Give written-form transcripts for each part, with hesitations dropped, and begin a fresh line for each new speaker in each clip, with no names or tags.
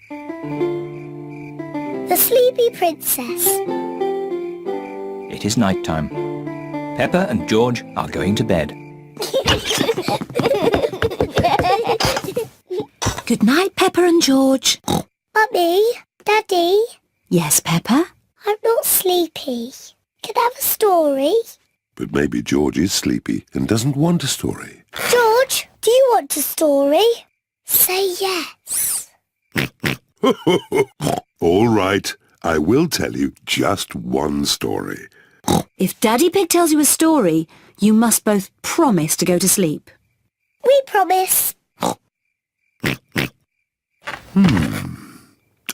The Sleepy Princess.
It is night time. Peppa and George are going to bed.
Good night, Peppa and George.
Mummy, Daddy,
Yes, Peppa?
I'm not sleepy. Can I have a story?
But maybe George is sleepy and doesn't want a story.
George, do you want a story? Say yes.
All right, I will tell you just one story.
If Daddy Pig tells you a story, you must both promise to go to sleep.
We promise.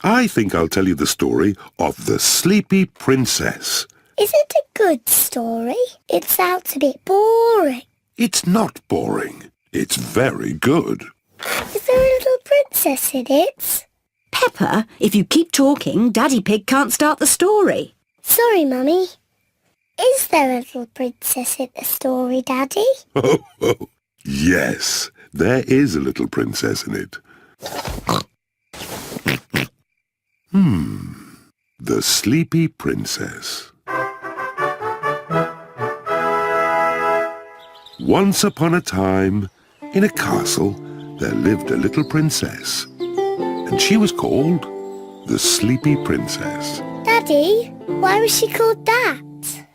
I think I'll tell you the story of the Sleepy Princess.
Is it a good story? It sounds a bit boring.
It's not boring. It's very good.
Is there a little princess in it?
Peppa, if you keep talking, Daddy Pig can't start the story.
Sorry, Mummy. Is there a little princess in the story, Daddy?
Oh, yes, there is a little princess in it. The Sleepy Princess. Once upon a time, in a castle, there lived a little princess, and she was called the Sleepy Princess.
Daddy, why was she called that?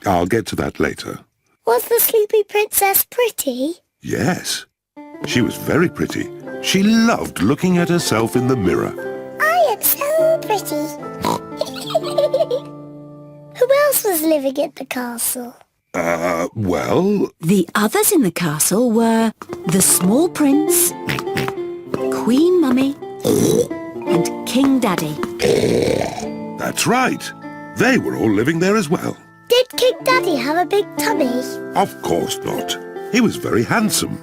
I'll get to that later.
Was the Sleepy Princess pretty?
Yes, she was very pretty. She loved looking at herself in the mirror.
I am so pretty. Who else was living in the castle?
Well,
The others in the castle were the small prince, Queen Mummy, and King Daddy.
that's right. They were all living there as well.
Did King Daddy have a big tummy?
Of course not. He was very handsome,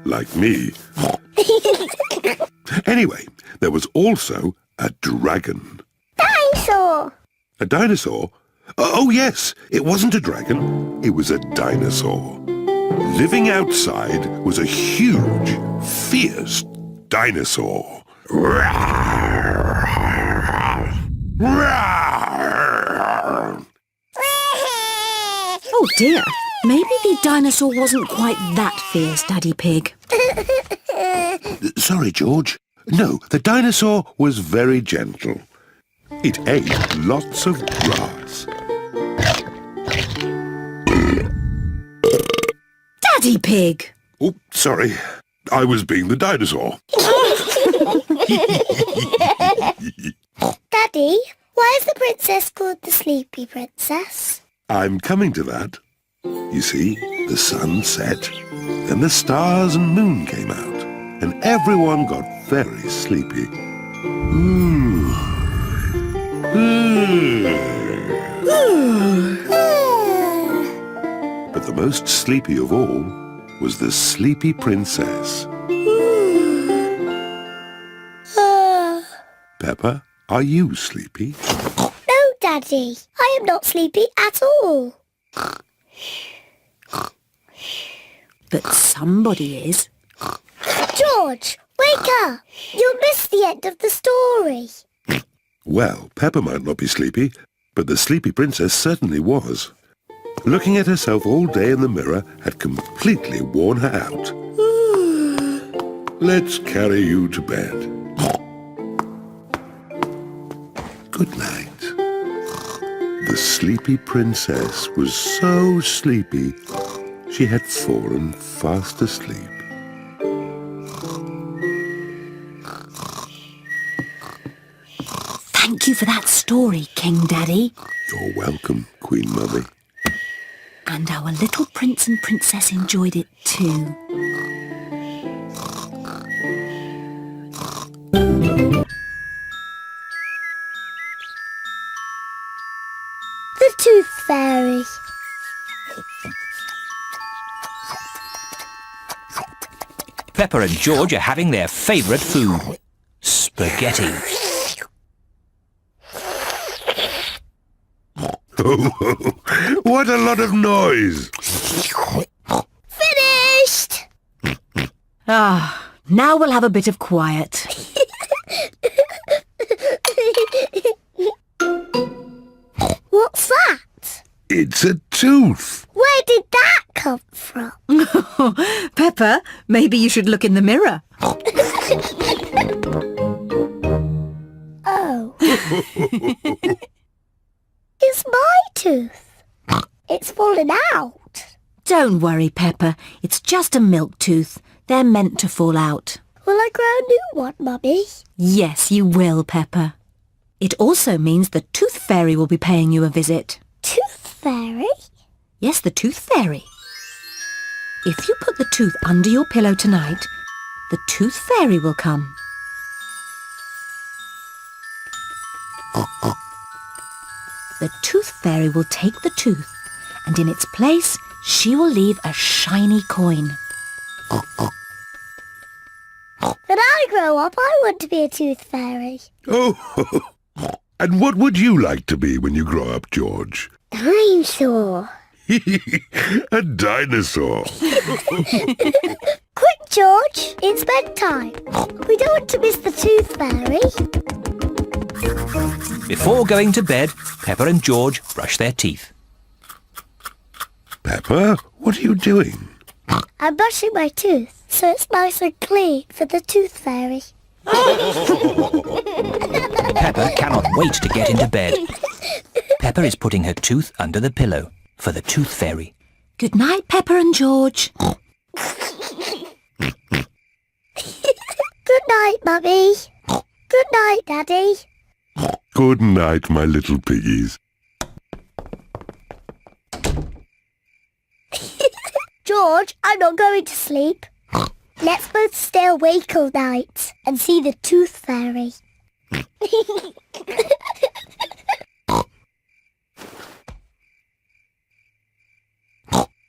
like me. Anyway, there was also a dragon.
Dinosaur!
A dinosaur? Oh, yes, it wasn't a dragon. It was a dinosaur. Living outside was a huge, fierce dinosaur.
Oh dear, maybe the dinosaur wasn't quite that fierce, Daddy Pig.
Sorry, George. No, the dinosaur was very gentle. It ate lots of grass.
Daddy Pig!
Oh, sorry. I was being the dinosaur.
Daddy, why is the princess called the Sleepy Princess?
I'm coming to that. You see, the sun set, then the stars and moon came out, and everyone got very sleepy. But the most sleepy of all was the Sleepy Princess. Peppa, are you sleepy?
No, Daddy, I am not sleepy at all.
But somebody is.
George, wake up! You'll miss the end of the story.
Well, Peppa might not be sleepy, but the Sleepy Princess certainly was. Looking at herself all day in the mirror had completely worn her out. Let's carry you to bed. Good night. The Sleepy Princess was so sleepy, she had fallen fast asleep.
Thank you for that story, King Daddy.
You're welcome, Queen Mummy.
And our little prince and princess enjoyed it too.
The Tooth Fairy.
Peppa and George are having their favourite food, spaghetti.
What a lot of noise!
Finished!
Ah, now we'll have a bit of quiet.
It's a tooth.
Where did that come from?
Peppa, maybe you should look in the mirror.
Oh. It's my tooth. It's fallen out.
Don't worry, Peppa. It's just a milk tooth. They're meant to fall out.
Will I grow a new one, Mummy?
Yes, you will, Peppa. It also means the Tooth Fairy will be paying you a visit.
Tooth fairy?
Yes, the Tooth Fairy. If you put the tooth under your pillow tonight, the Tooth Fairy will come. The Tooth Fairy will take the tooth, and in its place, she will leave a shiny coin.
When I grow up, I want to be a tooth fairy.
Oh, and what would you like to be when you grow up, George?
Dinosaur.
A dinosaur.
Quick, George. It's bedtime. We don't want to miss the tooth fairy.
Before going to bed, Peppa and George brush their teeth.
Peppa, what are you doing?
I'm brushing my tooth, so it's nice and clean for the tooth fairy.
Peppa cannot wait to get into bed. Peppa is putting her tooth under the pillow for the Tooth Fairy.
Good night, Peppa and George.
Good night, Mummy. Good night, Daddy.
Good night, my little piggies.
George, I'm not going to sleep. Let's both stay awake all night and see the tooth fairy.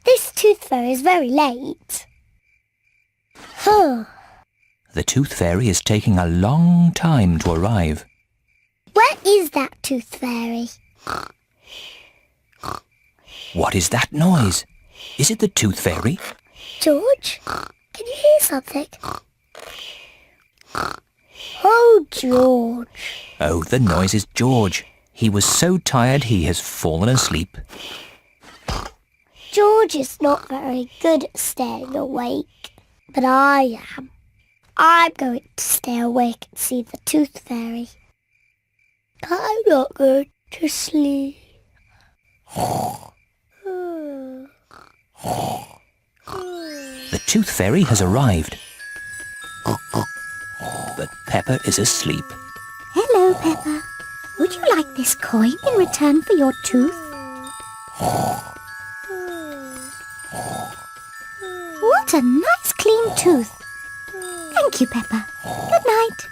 This tooth fairy is very late.
The Tooth Fairy is taking a long time to arrive.
Where is that tooth fairy?
What is that noise? Is it the Tooth Fairy?
George, can you hear something? Oh, George.
Oh, the noise is George. He was so tired he has fallen asleep.
George is not very good at staying awake, but I am. I'm going to stay awake and see the tooth fairy. I'm not going to sleep.
The Tooth Fairy has arrived. But Peppa is asleep.
Hello, Peppa. Would you like this coin in return for your tooth? What a nice clean tooth. Thank you, Peppa. Good night.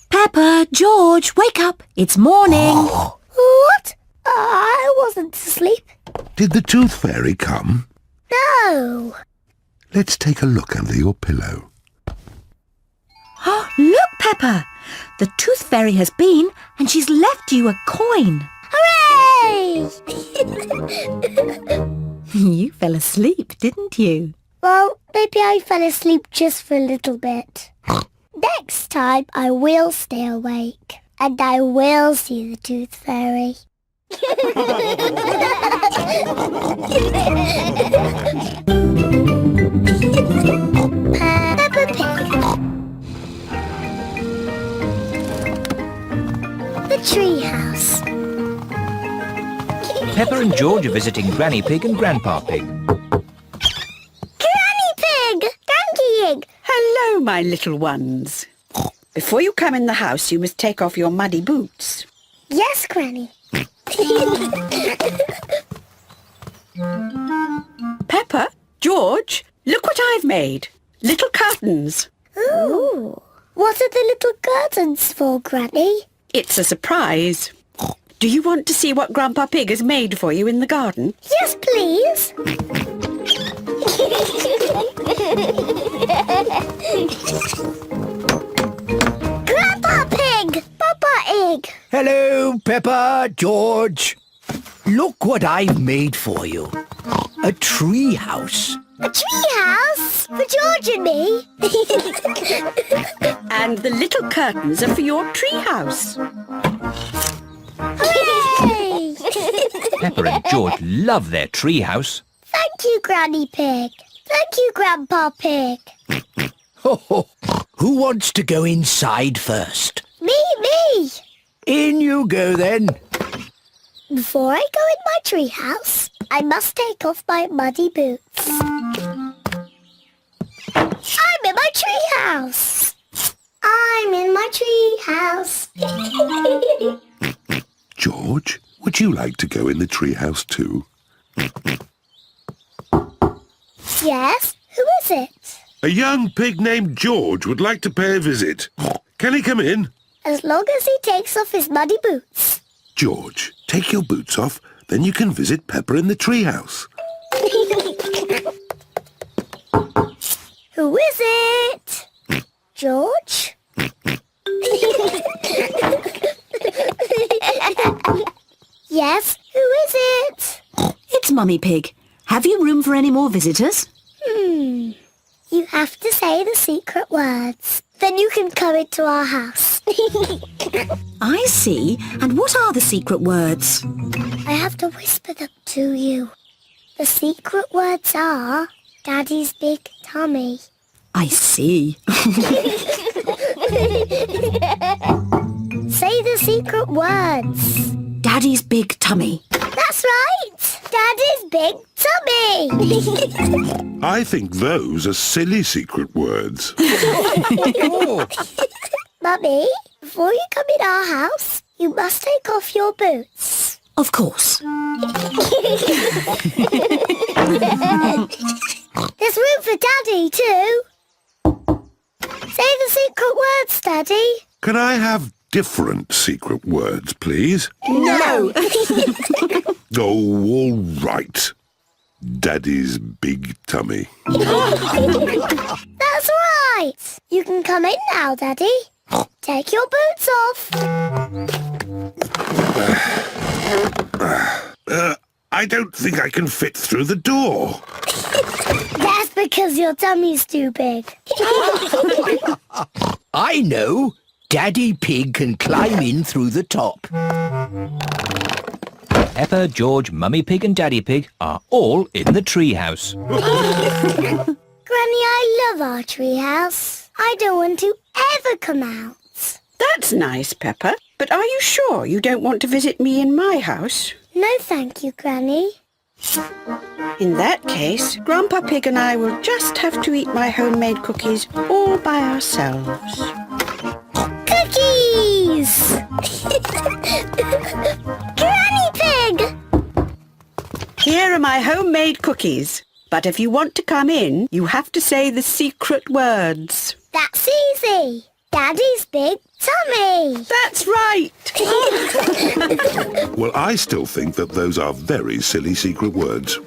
Peppa, George, wake up. It's morning.
What? I wasn't asleep.
Did the Tooth Fairy come?
No.
Let's take a look under your pillow.
Look, Peppa. The Tooth Fairy has been and she's left you a coin.
Hooray!
You fell asleep, didn't you?
Well, maybe I fell asleep just for a little bit. Next time I will stay awake and I will see the Tooth Fairy. Peppa Pig. The Tree House.
Peppa and George are visiting Granny Pig and Grandpa Pig.
Granny Pig! Granky Pig!
Hello, my little ones. Before you come in the house, you must take off your muddy boots.
Yes, Granny.
Peppa, George, look what I've made. Little curtains.
Ooh. What are the little curtains for, Granny?
It's a surprise. Do you want to see what Grandpa Pig has made for you in the garden?
Yes, please. Grandpa Pig! Papa Egg!
Hello, Peppa, George. Look what I've made for you. A tree house.
A tree house? for George and me.
And the little curtains are for your treehouse.
Hooray!
Peppa and George love their treehouse.
Thank you, Granny Pig. Thank you, Grandpa Pig.
Who wants to go inside first?
Me.
In you go then.
Before I go in my treehouse, I must take off my muddy boots. I'm in my treehouse. I'm in my treehouse.
George, would you like to go in the treehouse too?
Yes? Who is it?
A young pig named George would like to pay a visit. Can he come in?
As long as he takes off his muddy boots.
George, take your boots off, then you can visit Peppa in the treehouse.
Who is it? George? Yes, who is it?
It's Mummy Pig. Have you room for any more visitors?
You have to say the secret words. Then you can come into our house.
I see. And what are the secret words?
I have to whisper them to you. The secret words are Daddy's big tummy.
I see.
Say the secret words.
Daddy's big tummy.
That's right. Daddy's big tummy.
I think those are silly secret words.
Mummy, before you come in our house, you must take off your boots.
Of course.
There's room for Daddy too. Say the secret words, Daddy.
Can I have different secret words, please?
No.
Oh, all right. Daddy's big tummy.
That's right. You can come in now, Daddy. Take your boots off.
I don't think I can fit through the door.
That's because your tummy's too big.
I know. Daddy Pig can climb in through the top.
Peppa, George, Mummy Pig and Daddy Pig are all in the treehouse.
Granny, I love our treehouse. I don't want to ever come out.
That's nice, Peppa. But are you sure you don't want to visit me in my house?
No, thank you, Granny.
In that case, Grandpa Pig and I will just have to eat my homemade cookies all by ourselves.
Cookies! Granny Pig!
Here are my homemade cookies. But if you want to come in, you have to say the secret words.
That's easy. Daddy's big tummy.
That's right!
Well, I still think that those are very silly secret words.